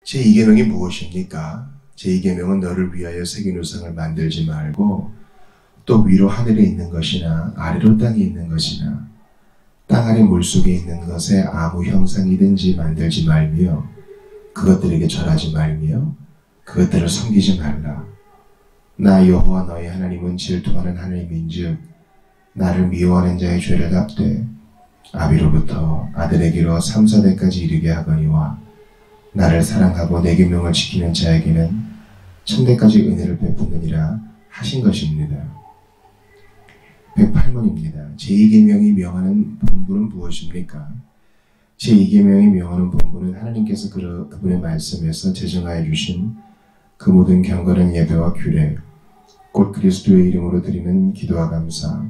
제2계명이 무엇입니까? 제2계명은 너를 위하여 새긴 우상을 만들지 말고 또 위로 하늘에 있는 것이나 아래로 땅에 있는 것이나 땅 아래 물속에 있는 것에 아무 형상이든지 만들지 말며 그것들에게 절하지 말며 그것들을 섬기지 말라. 나 여호와 너희 하나님은 질투하는 하나님인즉 나를 미워하는 자의 죄를 갚되 아비로부터 아들에게로 3, 4대까지 이르게 하거니와 나를 사랑하고 내 계명을 지키는 자에게는 천대까지 은혜를 베푸느니라 하신 것입니다. 108문입니다. 제2계명이 명하는 본분은 무엇입니까? 제2계명이 명하는 본분은 하나님께서 그분의 말씀에서 제정하여 주신 그 모든 경건한 예배와 규례, 곧 그리스도의 이름으로 드리는 기도와 감사,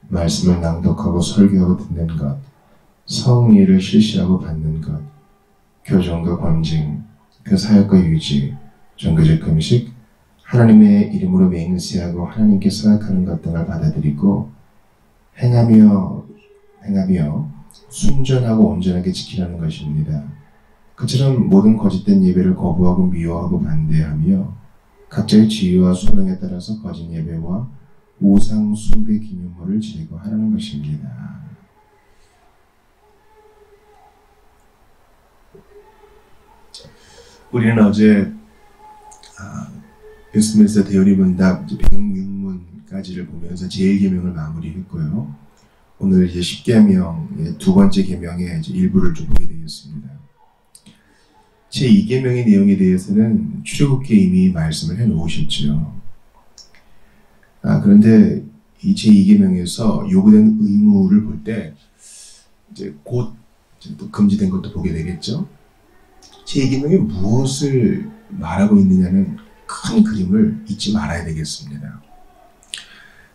말씀을 낭독하고 설교하고 듣는 것, 성의를 실시하고 받는 것, 교정과 권징, 그 사역과 유지, 정교적 금식, 하나님의 이름으로 맹세하고 하나님께 서약하는 것 등을 받아들이고 행하며 순전하고 온전하게 지키라는 것입니다. 그처럼 모든 거짓된 예배를 거부하고 미워하고 반대하며 각자의 지혜와 소명에 따라서 거짓 예배와 우상 숭배 기념물을 제거하라는 것입니다. 우리는 어제 웨스트민스터 대언의 문답 106문까지를 보면서 제1계명을 마무리했고요. 오늘 이제 10계명의 두 번째 계명의 일부를 좀 보게 되겠습니다. 제2계명의 내용에 대해서는 출애굽기에 이미 말씀을 해놓으셨죠. 그런데 이 제2계명에서 요구된 의무를 볼 때 이제 곧 또 금지된 것도 보게 되겠죠. 제2계명이 무엇을 말하고 있느냐는 큰 그림을 잊지 말아야 되겠습니다.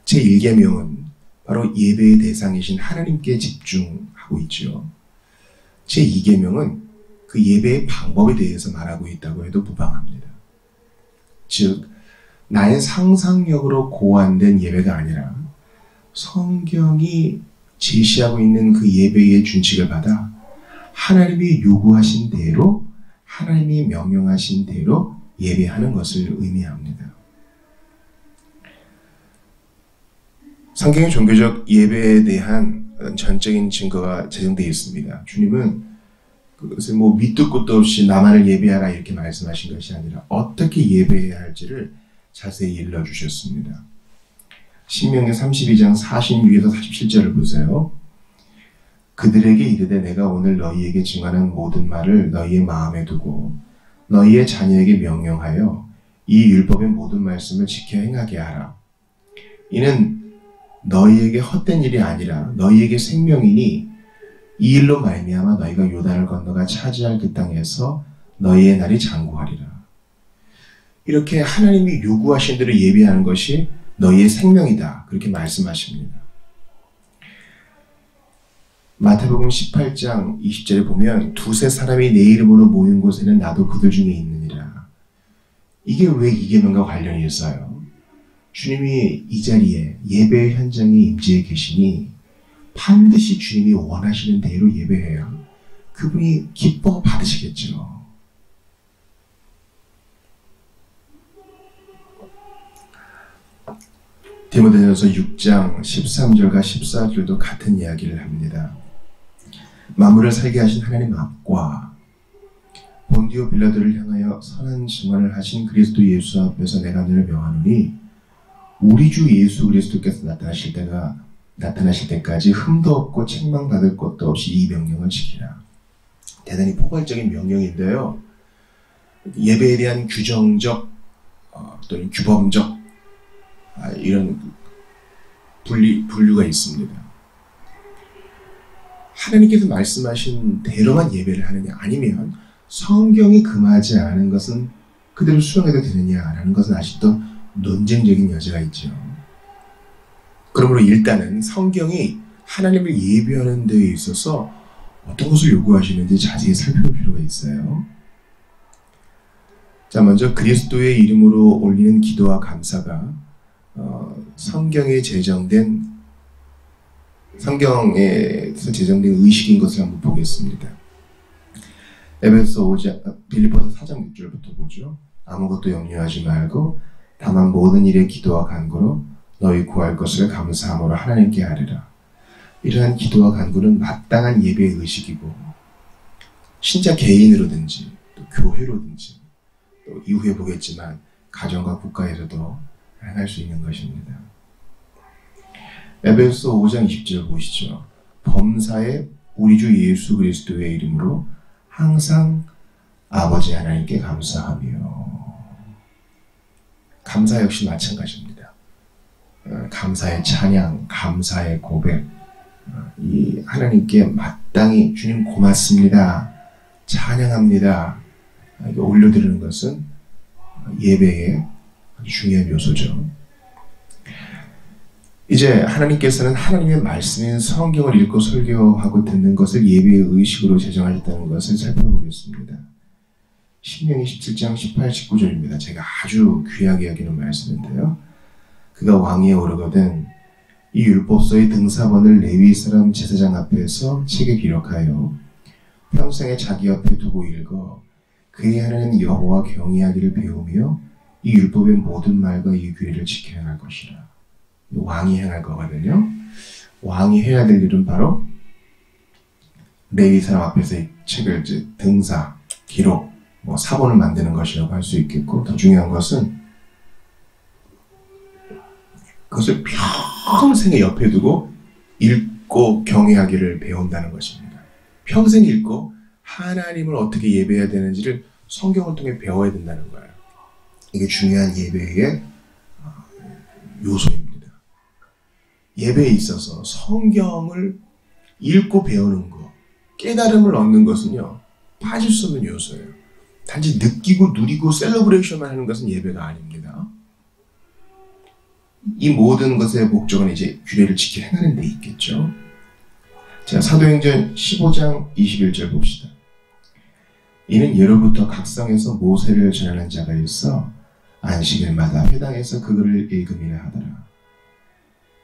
제1계명은 바로 예배의 대상이신 하나님께 집중하고 있죠. 제2계명은 그 예배의 방법에 대해서 말하고 있다고 해도 무방합니다. 즉 나의 상상력으로 고안된 예배가 아니라 성경이 제시하고 있는 그 예배의 준칙을 받아 하나님이 요구하신 대로 하나님이 명령하신 대로 예배하는 것을 의미합니다. 성경의 종교적 예배에 대한 전적인 증거가 제정되어 있습니다. 주님은 그것을 밑도 끝도 없이 나만을 예배하라 이렇게 말씀하신 것이 아니라 어떻게 예배해야 할지를 자세히 일러주셨습니다. 신명기 32장 46에서 47절을 보세요. 그들에게 이르되 내가 오늘 너희에게 증언한 모든 말을 너희의 마음에 두고 너희의 자녀에게 명령하여 이 율법의 모든 말씀을 지켜 행하게 하라. 이는 너희에게 헛된 일이 아니라 너희에게 생명이니 이 일로 말미암아 너희가 요단을 건너가 차지할 그 땅에서 너희의 날이 장구하리라. 이렇게 하나님이 요구하신 대로 예배하는 것이 너희의 생명이다. 그렇게 말씀하십니다. 마태복음 18장 20절에 보면 두세 사람이 내 이름으로 모인 곳에는 나도 그들 중에 있느니라. 이게 왜 이 계명과 관련이 있어요? 주님이 이 자리에 예배 현장에 임재해 계시니 반드시 주님이 원하시는 대로 예배해야 그분이 기뻐 받으시겠죠. 디모데전서 6장 13절과 14절도 같은 이야기를 합니다. 만물을 살게 하신 하나님 앞과 본디오 빌라도를 향하여 선한 증언을 하신 그리스도 예수 앞에서 내가 너를 명하노니 우리 주 예수 그리스도께서 나타나실 때까지 흠도 없고 책망받을 것도 없이 이 명령을 지키라. 대단히 포괄적인 명령인데요. 예배에 대한 규정적 또는 규범적 이런 분류가 있습니다. 하나님께서 말씀하신 대로만 예배를 하느냐 아니면 성경이 금하지 않은 것은 그대로 수용해도 되느냐라는 것은 아직도 논쟁적인 여지가 있죠. 그러므로 일단은 성경이 하나님을 예배하는 데에 있어서 어떤 것을 요구하시는지 자세히 살펴볼 필요가 있어요. 자, 먼저 그리스도의 이름으로 올리는 기도와 감사가 성경에서 제정된 의식인 것을 한번 보겠습니다. 에베소 5장, 빌립보서 4장 6절부터 보죠. 아무것도 염려하지 말고 다만 모든 일에 기도와 간구로 너희 구할 것을 감사함으로 하나님께 아뢰라. 이러한 기도와 간구는 마땅한 예배의 의식이고 신자 개인으로든지 또 교회로든지 또 이후에 보겠지만 가정과 국가에서도 행할 수 있는 것입니다. 에베소 5장 20절 보시죠. 범사에 우리 주 예수 그리스도의 이름으로 항상 아버지 하나님께 감사하며. 감사 역시 마찬가지입니다. 감사의 찬양, 감사의 고백, 이 하나님께 마땅히 주님 고맙습니다, 찬양합니다, 이거 올려드리는 것은 예배의 아주 중요한 요소죠. 이제 하나님께서는 하나님의 말씀인 성경을 읽고 설교하고 듣는 것을 예배의 의식으로 제정하셨다는 것을 살펴보겠습니다. 신명기 17장 18, 19절입니다. 제가 아주 귀하게 여기는 말씀인데요. 그가 왕위에 오르거든 이 율법서의 등사본을 레위 사람 제사장 앞에서 책에 기록하여 평생에 자기 앞에 두고 읽어 그의 하나님 여호와 경외하기를 배우며 이 율법의 모든 말과 이 규례를 지켜야 할 것이라. 왕이 행할 거거든요. 왕이 해야 될 일은 바로 레위 사람 앞에서 이 책을 이제 등사, 기록, 사본을 만드는 것이라고 할 수 있겠고, 더 중요한 것은 그것을 평생에 옆에 두고 읽고 경외하기를 배운다는 것입니다. 평생 읽고 하나님을 어떻게 예배해야 되는지를 성경을 통해 배워야 된다는 거예요. 이게 중요한 예배의 요소입니다. 예배에 있어서 성경을 읽고 배우는 것, 깨달음을 얻는 것은요, 빠질 수 없는 요소예요. 단지 느끼고 누리고 셀러브레이션만 하는 것은 예배가 아닙니다. 이 모든 것의 목적은 이제 규례를 지켜 행하는 데 있겠죠. 자, 사도행전 15장 21절 봅시다. 이는 예로부터 각 성에서 모세를 전하는 자가 있어 안식일마다 회당에서 그 글을 읽음이라 하더라.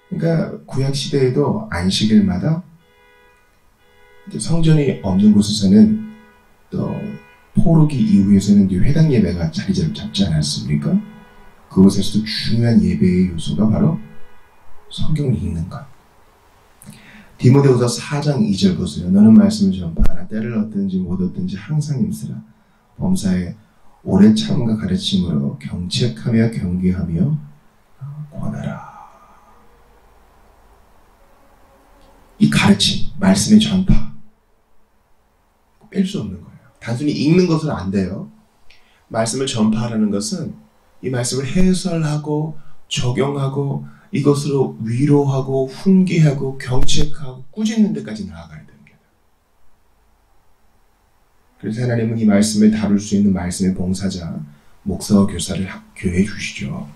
그러니까 구약 시대에도 안식일마다 성전이 없는 곳에서는 또 포로기 이후에서는 회당 예배가 자리 잡지 않았습니까? 그곳에서도 중요한 예배의 요소가 바로 성경을 읽는 것. 디모데후서 4장 2절 보세요. 너는 말씀을 전파하라. 때를 얻든지 못 얻든지 항상 힘쓰라. 범사에 오래 참과 가르침으로 경책하며 경계하며 권하라. 이 가르침, 말씀의 전파 뺄 수 없는 거예요. 단순히 읽는 것은 안 돼요. 말씀을 전파하라는 것은 이 말씀을 해설하고 적용하고 이것으로 위로하고 훈계하고 경책하고 꾸짖는 데까지 나아가야 됩니다. 그래서 하나님은 이 말씀을 다룰 수 있는 말씀의 봉사자, 목사와 교사를 학교해 주시죠.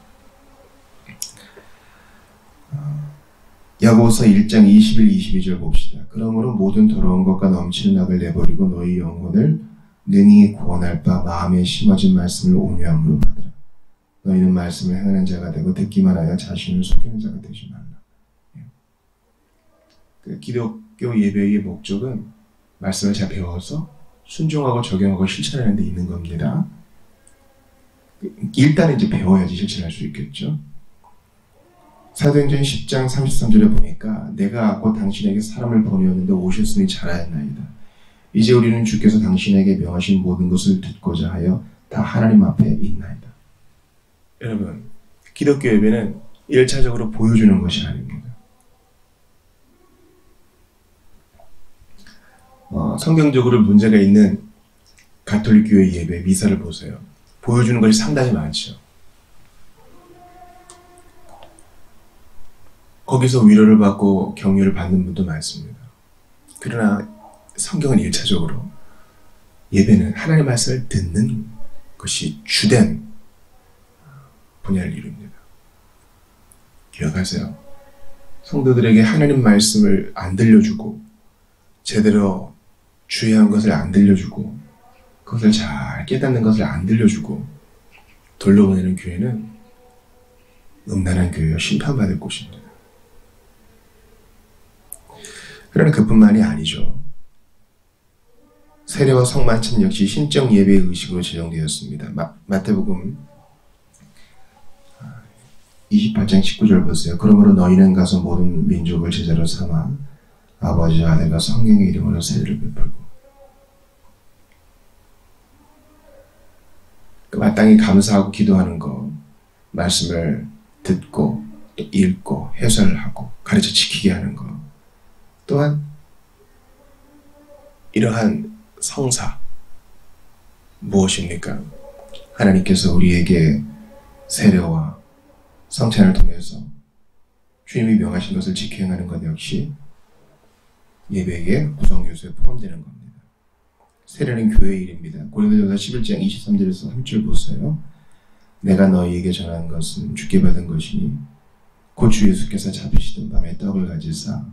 야고보서 1장 21, 22절 봅시다. 그러므로 모든 더러운 것과 넘치는 악을 내버리고 너희 영혼을 능히 구원할 바 마음에 심어진 말씀을 온유함으로 받으라. 너희는 말씀을 행하는 자가 되고 듣기만 하여 자신을 속이는 자가 되지 말라. 기독교 예배의 목적은 말씀을 잘 배워서 순종하고 적용하고 실천하는 데 있는 겁니다. 일단 이제 배워야지 실천할 수 있겠죠. 사도행전 10장 33절에 보니까 내가 곧 당신에게 사람을 보내었는데 오셨으니 잘하였나이다. 이제 우리는 주께서 당신에게 명하신 모든 것을 듣고자 하여 다 하나님 앞에 있나이다. 여러분, 기독교 예배는 1차적으로 보여주는 것이 아닙니다. 성경적으로 문제가 있는 가톨릭 교회 예배, 미사를 보세요. 보여주는 것이 상당히 많죠. 거기서 위로를 받고 격려를 받는 분도 많습니다. 그러나 성경은 1차적으로 예배는 하나님의 말씀을 듣는 것이 주된 분야를 이룹니다. 기억하세요. 성도들에게 하나님 말씀을 안 들려주고 제대로 주의한 것을 안 들려주고 그것을 잘 깨닫는 것을 안 들려주고 돌려보내는 교회는 음란한 교회여 심판받을 곳입니다. 그러나 그뿐만이 아니죠. 세례와 성만찬 역시 신적 예배의 의식으로 제정되었습니다. 마태복음 28장 19절 보세요. 그러므로 너희는 가서 모든 민족을 제자로 삼아 아버지와 아들과 성령의 이름으로 세례를 베풀고, 마땅히 감사하고 기도하는 것, 말씀을 듣고 또 읽고 해설하고 가르쳐 지키게 하는 것, 또한 이러한 성사 무엇입니까? 하나님께서 우리에게 세례와 성찬을 통해서 주님이 명하신 것을 지켜 행하는 것 역시 예배의 구성요소에 포함되는 겁니다. 세례는 교회의 일입니다. 고린도전서 11장 23절에서 3절 보세요. 내가 너희에게 전한 것은 주께 받은 것이니 곧 주 예수께서 잡히시던 밤에 떡을 가지사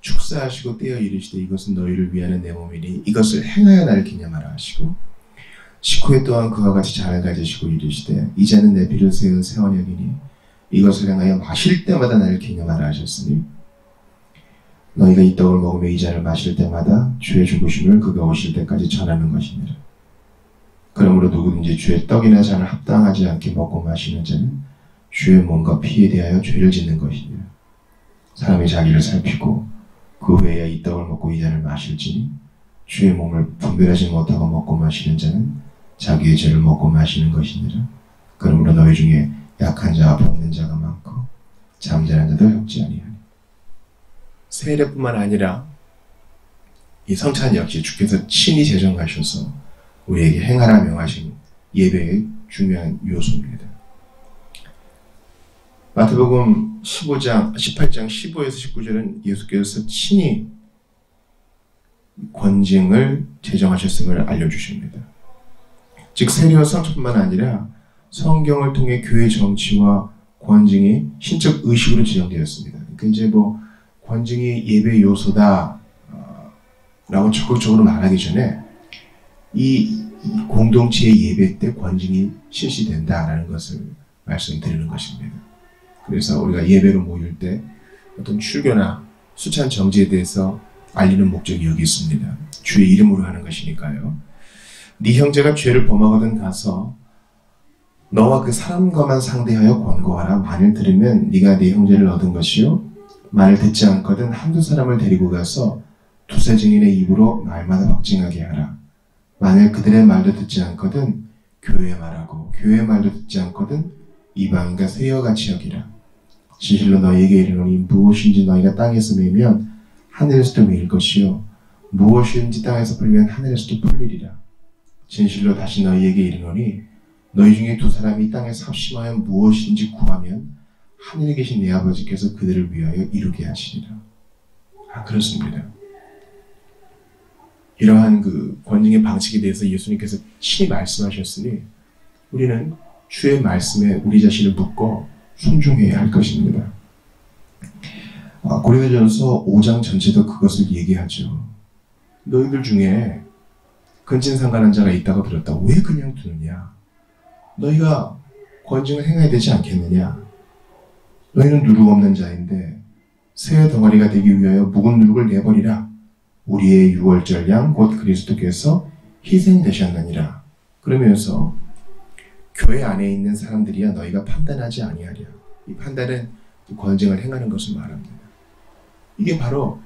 축사하시고 떼어 이르시되 이것은 너희를 위하는 내 몸이니 이것을 행하여 나를 기념하라 하시고, 식후에 또한 그와 같이 잔을 가지시고 이르시되 이 잔은 내 피를 세운 새 언약이니 이것을 행하여 마실 때마다 나를 기념하라 하셨으니 너희가 이 떡을 먹으며 이 잔을 마실 때마다 주의 죽으심을 그가 오실 때까지 전하는 것이니라. 그러므로 누구든지 주의 떡이나 잔을 합당하지 않게 먹고 마시는 자는 주의 몸과 피에 대하여 죄를 짓는 것이니라. 사람이 자기를 살피고 그 후에야 이 떡을 먹고 이 잔을 마실지니 주의 몸을 분별하지 못하고 먹고 마시는 자는 자기의 죄를 먹고 마시는 것이니라. 그러므로 너희 중에 약한 자와 병든 자가 많고 잠자는 자도 적지 아니하니. 세례뿐만 아니라 이 성찬 역시 주께서 친히 제정하셔서 우리에게 행하라 명하신 예배의 중요한 요소입니다. 마태복음 18장 15에서 19절은 예수께서 친히 권징을 제정하셨음을 알려주십니다. 즉 세례와 성찬뿐만 아니라 성경을 통해 교회 정치와 권징이 신적 의식으로 제정되었습니다. 그러니까 이제 권징이 예배 요소다 라고 적극적으로 말하기 전에 이 공동체의 예배 때 권징이 실시된다라는 것을 말씀드리는 것입니다. 그래서 우리가 예배로 모일 때 어떤 출교나 수찬 정제에 대해서 알리는 목적이 여기 있습니다. 주의 이름으로 하는 것이니까요. 네 형제가 죄를 범하거든 가서 너와 그 사람과만 상대하여 권고하라. 만일 들으면 네가 네 형제를 얻은 것이요, 만일 듣지 않거든 한두 사람을 데리고 가서 두세 증인의 입으로 말마다 확증하게 하라. 만일 그들의 말도 듣지 않거든 교회의 말하고 교회의 말도 듣지 않거든 이방인과 세여같이 여기라. 진실로 너희에게 이르노니 무엇인지 너희가 땅에서 매면 하늘에서도 매일 것이요 무엇인지 땅에서 풀면 하늘에서도 풀리리라. 진실로 다시 너희에게 이르노니 너희 중에 두 사람이 땅에서 합심하여 무엇인지 구하면 하늘에 계신 내 아버지께서 그들을 위하여 이루게 하시리라. 그렇습니다. 이러한 그 권징의 방식에 대해서 예수님께서 친히 말씀하셨으니 우리는 주의 말씀에 우리 자신을 묻고 순종해야 할 것입니다. 고린도전서 5장 전체도 그것을 얘기하죠. 너희들 중에 근친상간한 자가 있다고 들었다. 왜 그냥 두느냐? 너희가 권징을 행해야 되지 않겠느냐? 너희는 누룩 없는 자인데 새 덩어리가 되기 위하여 묵은 누룩을 내버리라. 우리의 유월절 양 곧 그리스도께서 희생되셨느니라. 그러면서 교회 안에 있는 사람들이야 너희가 판단하지 아니하랴. 이 판단은 권징을 행하는 것을 말합니다. 이게 바로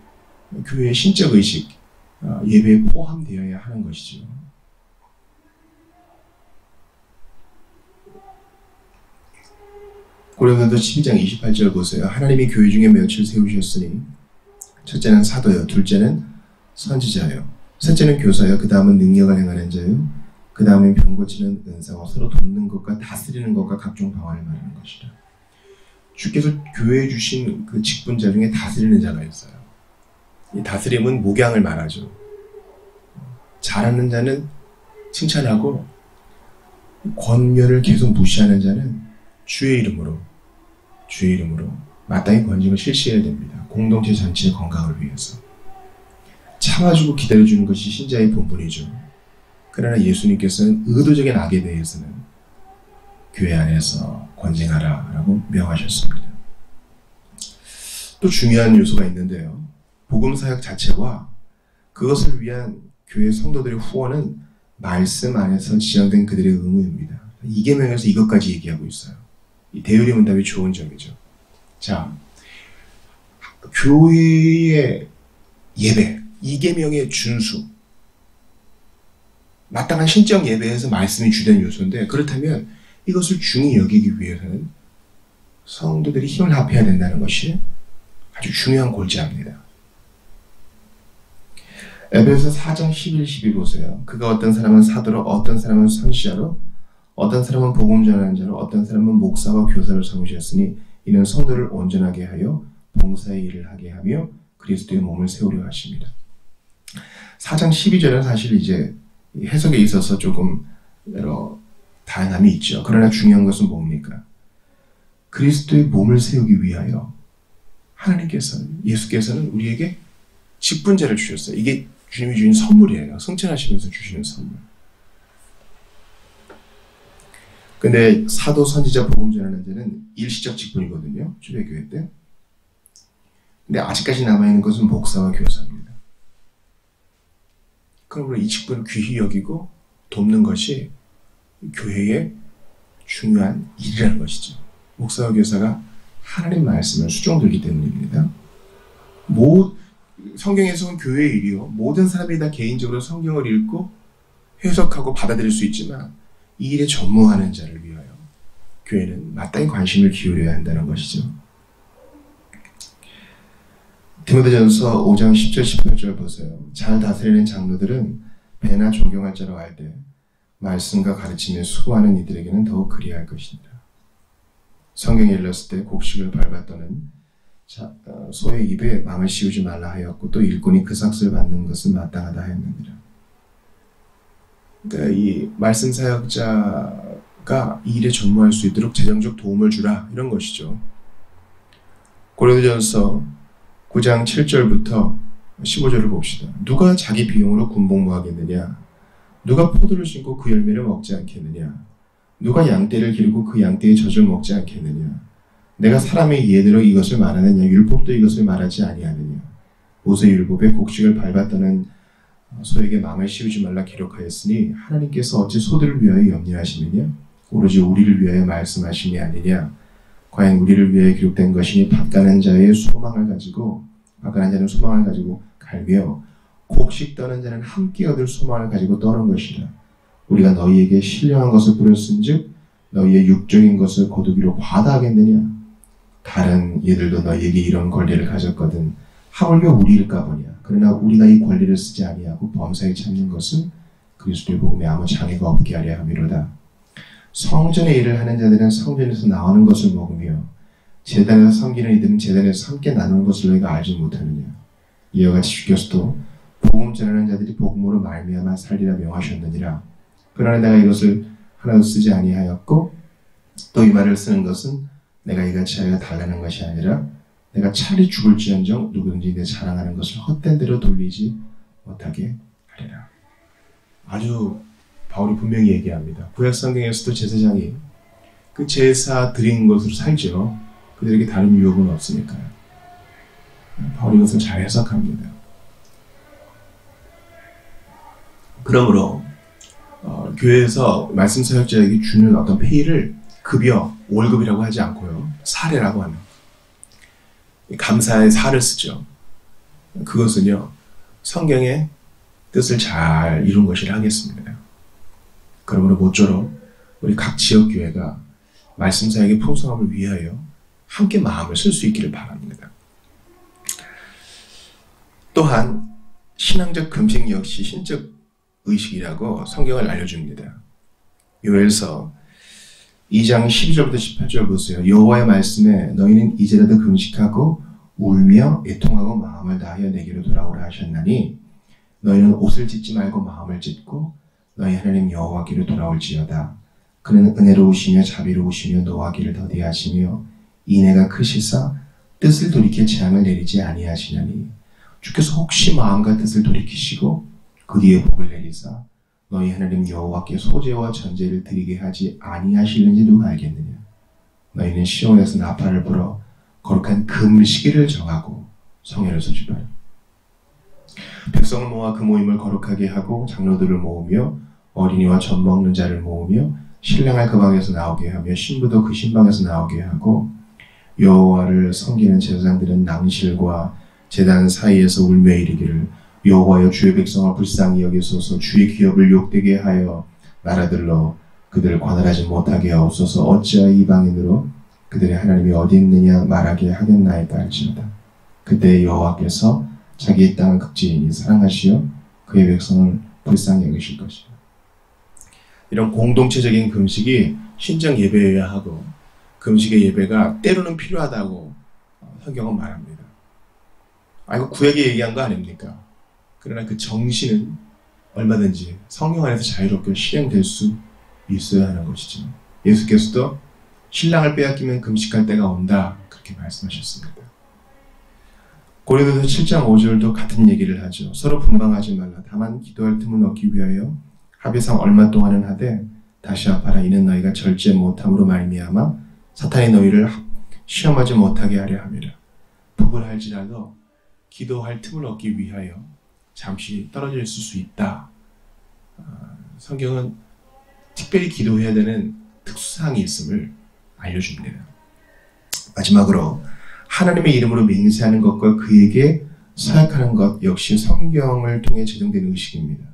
교회의 신적 의식, 예배에 포함되어야 하는 것이죠. 고린도전서 12장 28절 보세요. 하나님이 교회 중에 몇을 세우셨으니 첫째는 사도요, 둘째는 선지자요, 셋째는 교사요, 그 다음은 능력을 행하는 자요, 그 다음엔 병 고치는 은사와 서로 돕는 것과 다스리는 것과 각종 방언을 말하는 것이라. 주께서 교회에 주신 그 직분자 중에 다스리는 자가 있어요. 이 다스림은 목양을 말하죠. 잘하는 자는 칭찬하고 권면을 계속 무시하는 자는 주의 이름으로 마땅히 권징을 실시해야 됩니다. 공동체 전체의 건강을 위해서. 참아주고 기다려주는 것이 신자의 본분이죠. 그러나 예수님께서는 의도적인 악에 대해서는 교회 안에서 권징하라 라고 명하셨습니다. 또 중요한 요소가 있는데요. 복음사역 자체와 그것을 위한 교회 성도들의 후원은 말씀 안에서 지정된 그들의 의무입니다. 이계명에서 이것까지 얘기하고 있어요. 이 대유리 문답이 좋은 점이죠. 자, 교회의 예배, 이계명의 준수, 마땅한 신적 예배에서 말씀이 주된 요소인데, 그렇다면 이것을 중히 여기기 위해서는 성도들이 힘을 합해야 된다는 것이 아주 중요한 골자입니다. 에베소 4장 11, 12 보세요. 그가 어떤 사람은 사도로, 어떤 사람은 선지자로, 어떤 사람은 복음 전하는 자로, 어떤 사람은 목사와 교사를 삼으셨으니 이는 성도를 온전하게 하여 봉사의 일을 하게 하며 그리스도의 몸을 세우려 하십니다. 4장 12절은 사실 이제 해석에 있어서 조금 여러 다양함이 있죠. 그러나 중요한 것은 뭡니까? 그리스도의 몸을 세우기 위하여 하나님께서는, 예수께서는 우리에게 직분자를 주셨어요. 이게 주님이 주신 선물이에요. 승천하시면서 주시는 선물. 근데 사도, 선지자, 복음 전하는 자는 일시적 직분이거든요. 초대교회 때. 근데 아직까지 남아있는 것은 목사와 교사입니다. 그러므로 이 직분을 귀히 여기고 돕는 것이 교회의 중요한 일이라는 것이죠. 목사와 교사가 하나님 말씀을 수종들기 때문입니다. 성경에서는 교회의 일이요. 모든 사람이 다 개인적으로 성경을 읽고 해석하고 받아들일 수 있지만 이 일에 전무하는 자를 위하여 교회는 마땅히 관심을 기울여야 한다는 것이죠. 디모데전서 5장 10절 18절 보세요. 잘 다스리는 장로들은 배나 존경할 자로 알되 말씀과 가르침에 수고하는 이들에게는 더욱 그리할 것입니다. 성경에 일렀을 때 곡식을 밟았더는 소의 입에 망을 씌우지 말라 하였고 또 일꾼이 그 삭슬을 받는 것은 마땅하다 하였느니라. 그러니까 이 말씀 사역자가 이 일에 전무할 수 있도록 재정적 도움을 주라, 이런 것이죠. 고린도전서 9장 7절부터 15절을 봅시다. 누가 자기 비용으로 군복무 하겠느냐? 누가 포도를 심고 그 열매를 먹지 않겠느냐? 누가 양떼를 기르고 그 양떼의 젖을 먹지 않겠느냐? 내가 사람의 예대로 이것을 말하느냐? 율법도 이것을 말하지 아니하느냐? 모세율법에 곡식을 밟았다는 소에게 망을 씌우지 말라 기록하였으니 하나님께서 어찌 소들을 위하여 염려하시느냐? 오로지 우리를 위하여 말씀하심이 아니냐? 과연 우리를 위하여 기록된 것이니 밭가는 자의 소망을 가지고, 밭가는 자는 소망을 가지고 갈며 곡식 떠는 자는 함께 얻을 소망을 가지고 떠는 것이라. 우리가 너희에게 신령한 것을 뿌렸은즉 너희의 육적인 것을 거두기로 과다하겠느냐? 다른 이들도 너희에게 이런 권리를 가졌거든 하물며 우리일까 보냐? 그러나 우리가 이 권리를 쓰지 아니하고 범사에 참는 것은 그리스도의 복음에 아무 장애가 없게 하려 함이로다. 성전의 일을 하는 자들은 성전에서 나오는 것을 먹으며 제단에서 섬기는 이들은 제단에서 함께 나누는 것을 너희가 알지 못하느냐? 이와 같이 주께서도 복음 전하는 자들이 복음으로 말미암아 살리라 명하셨느니라. 그러나 내가 이것을 하나도 쓰지 아니하였고 또 이 말을 쓰는 것은 내가 이같이 하여 달라는 것이 아니라 내가 차라리 죽을지언정 누구든지 내 자랑하는 것을 헛된 대로 돌리지 못하게 하리라. 아주 바울이 분명히 얘기합니다. 구약 성경에서도 제사장이 그 제사 드린 것으로 살죠. 그들에게 다른 유혹은 없으니까요. 바울이 이것을 잘 해석합니다. 그러므로 교회에서 말씀 사역자에게 주는 어떤 페이를 급여, 월급이라고 하지 않고요. 사례라고 하는 감사의 사를 쓰죠. 그것은요. 성경의 뜻을 잘 이룬 것이라 하겠습니다. 그러므로 모쪼록 우리 각 지역 교회가 말씀 사역의 풍성함을 위하여 함께 마음을 쓸 수 있기를 바랍니다. 또한 신앙적 금식 역시 신적 의식이라고 성경을 알려줍니다. 요엘서 2장 12절부터 18절 보세요. 여호와의 말씀에 너희는 이제라도 금식하고 울며 애통하고 마음을 다하여 내게로 돌아오라 하셨나니 너희는 옷을 찢지 말고 마음을 찢고 너희 하나님 여호와께로 돌아올지어다. 그는 은혜로우시며 자비로우시며 노하기를 더디하시며 인애가 크시사 뜻을 돌이켜 재앙을 내리지 아니하시나니 주께서 혹시 마음과 뜻을 돌이키시고 그 뒤에 복을 내리사 너희 하나님 여호와께 소제와 전제를 드리게 하지 아니하실는지 누가 알겠느냐? 너희는 시온에서 나팔을 불어 거룩한 금시기를 정하고 성회를 소집하라. 백성을 모아 그 모임을 거룩하게 하고 장로들을 모으며 어린이와 젖 먹는 자를 모으며 신랑을 그 방에서 나오게 하며 신부도 그 신방에서 나오게 하고 여호와를 섬기는 제사장들은 낭실과 제단 사이에서 울며 이르기를 여호와여 주의 백성을 불쌍히 여기소서 주의 기업을 욕되게 하여 나라들로 그들을 관할하지 못하게 하옵소서 어찌하여 이방인으로 그들의 하나님이 어디 있느냐 말하게 하겠나이까 할지어다. 그때 여호와께서 자기의 땅을 극진히 사랑하시어 그의 백성을 불쌍히 여기실 것이다. 이런 공동체적인 금식이 신정 예배여야 하고 금식의 예배가 때로는 필요하다고 성경은 말합니다. 이거 구약에 얘기한 거 아닙니까? 그러나 그 정신은 얼마든지 성령 안에서 자유롭게 실행될 수 있어야 하는 것이죠. 예수께서도 신랑을 빼앗기면 금식할 때가 온다 그렇게 말씀하셨습니다. 고린도서 7장 5절도 같은 얘기를 하죠. 서로 분방하지 말라. 다만 기도할 틈을 얻기 위하여 합의상 얼마 동안은 하되 다시 합하라. 이는 너희가 절제 못함으로 말미암아 사탄이 너희를 시험하지 못하게 하려 함이라. 복을 할지라도 기도할 틈을 얻기 위하여 잠시 떨어져 있을 수 있다. 성경은 특별히 기도해야 되는 특수사항이 있음을 알려줍니다. 마지막으로 하나님의 이름으로 맹세하는 것과 그에게 서약하는 것 역시 성경을 통해 제정된 의식입니다.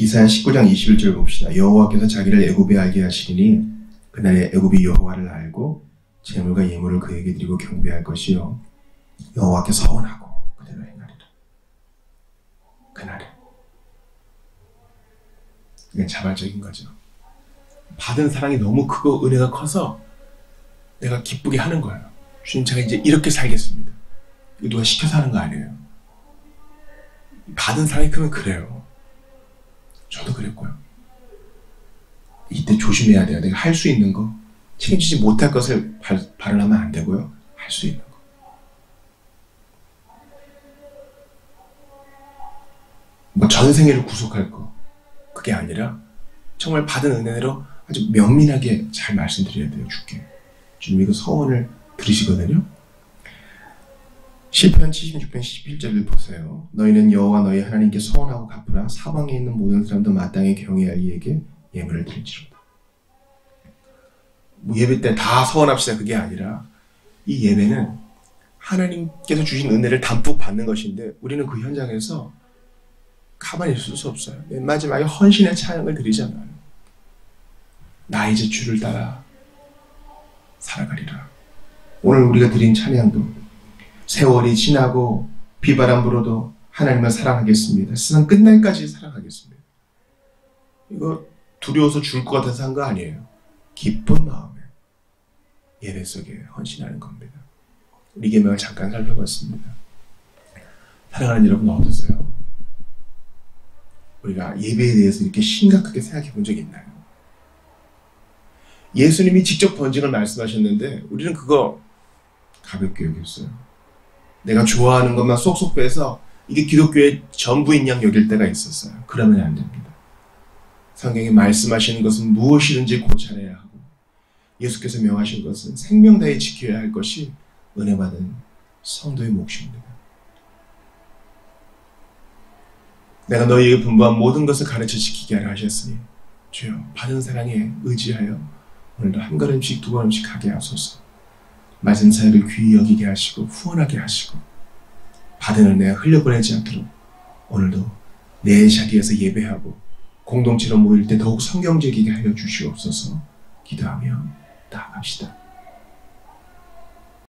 이사야 19장 21절 봅시다. 여호와께서 자기를 애굽에 알게 하시리니 그날에 애굽이 여호와를 알고 재물과 예물을 그에게 드리고 경배할 것이요 여호와께 서원하고 그대로 행하리라. 그날에 이게 자발적인 거죠. 받은 사랑이 너무 크고 은혜가 커서 내가 기쁘게 하는 거예요. 주님 제가 이제 이렇게 살겠습니다. 이거 누가 시켜서 하는 거 아니에요. 받은 사랑이 크면 그래요. 저도 그랬고요. 이때 조심해야 돼요. 내가 할 수 있는 거, 책임지지 못할 것을 발언하면 안 되고요. 할 수 있는 거. 뭐 전생애를 구속할 거. 그게 아니라 정말 받은 은혜로 아주 면밀하게 잘 말씀드려야 돼요. 주께. 주님이 그 서원을 들으시거든요. 시편 76편 11절을 보세요. 너희는 여호와 너희 하나님께 서원하고 갚으라. 사방에 있는 모든 사람도 마땅히 경외할 이에게 예물을 드릴지로다. 뭐 예배 때 다 서원합시다. 그게 아니라 이 예배는 하나님께서 주신 은혜를 담뿍 받는 것인데 우리는 그 현장에서 가만히 있을 수 없어요. 맨 마지막에 헌신의 찬양을 드리잖아요. 나 이제 주를 따라 살아가리라. 오늘 우리가 드린 찬양도 세월이 지나고 비바람 불어도 하나님을 사랑하겠습니다. 세상 끝날까지 사랑하겠습니다. 이거 두려워서 죽을 것 같아서 한 거 아니에요. 기쁜 마음에 예배 속에 헌신하는 겁니다. 우리 계명을 잠깐 살펴봤습니다. 사랑하는 여러분 어떠세요? 우리가 예배에 대해서 이렇게 심각하게 생각해 본 적이 있나요? 예수님이 직접 번징을 말씀하셨는데 우리는 그거 가볍게 여겼어요. 내가 좋아하는 것만 쏙쏙 빼서 이게 기독교의 전부인 양 여길 때가 있었어요. 그러면 안 됩니다. 성경이 말씀하시는 것은 무엇이든지 고찰해야 하고 예수께서 명하신 것은 생명 다해 지켜야 할 것이 은혜 받은 성도의 몫입니다. 내가 너희에게 분부한 모든 것을 가르쳐 지키게 하라 하셨으니 주여 받은 사랑에 의지하여 오늘도 한 걸음씩 두 걸음씩 가게 하소서. 맞은 사역을 귀히 여기게 하시고 후원하게 하시고 받은 은혜가 흘려보내지 않도록 오늘도 내 자리에서 예배하고 공동체로 모일 때 더욱 성경적이게 하여 주시옵소서. 기도하며 나아갑시다.